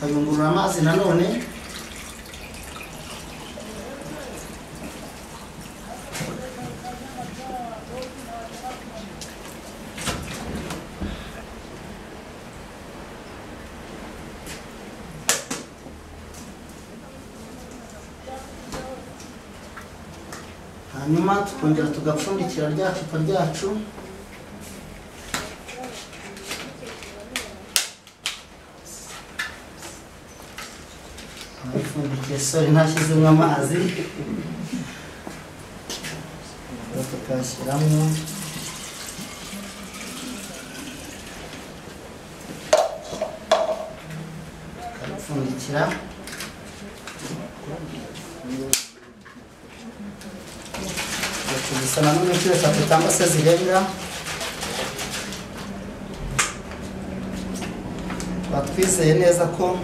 tukayungurura amazi nanone. Hanyuma tukongera tugapfundikira rya cupa ryacu. Arifundikira sori ntashyizemo amazi. Tukashyiramo tukapfundikira. Gusa nanone inshuro 3 cyangwa se zirenga batwizeye neza ko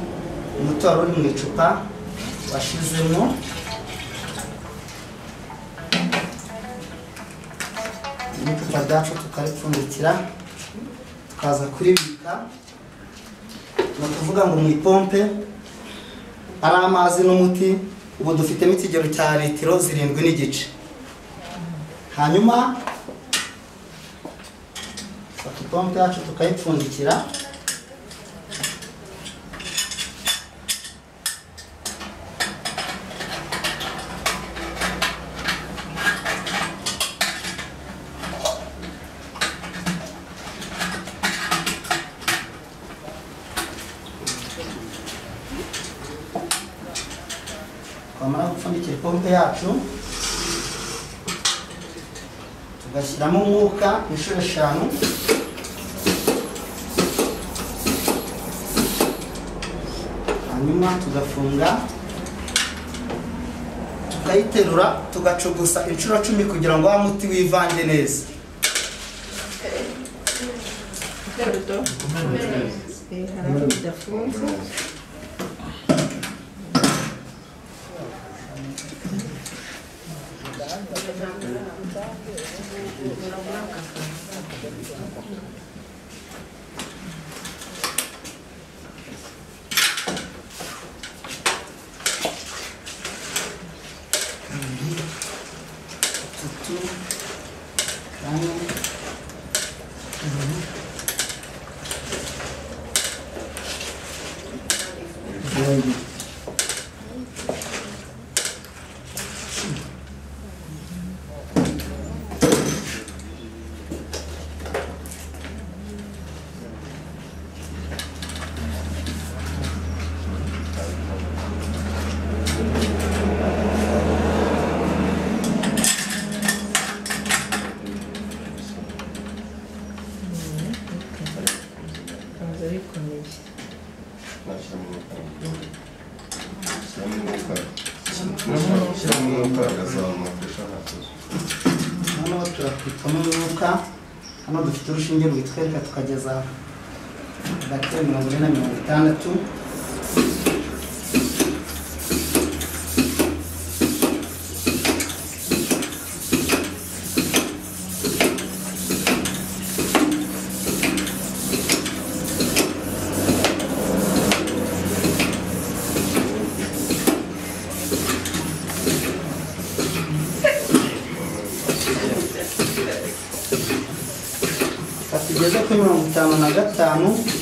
umuti wari uri mu icupa washizemo. Icupa ryacu tukaripfundikira tukaza kuribika. Ni ukuvuga ngo mu ipompe ari amazi n'umuti. Ubu dufitemo ikigero cya litiro 7.5. Hanyuma fata ipompe yacu tukayipfundikira. Twamara gupfundikira ipompe yacu tugashyiramo umwuka inshuro 5. Hanyuma tugafunga tukayiterura tugacugusa inshuro 10 kugira ngo wa muti wivange neza. Hano turakitamo umwuka. Hano dufite urushinge rwitwereka tukageza hagati ya 40 na 60. Tugeze kuri 55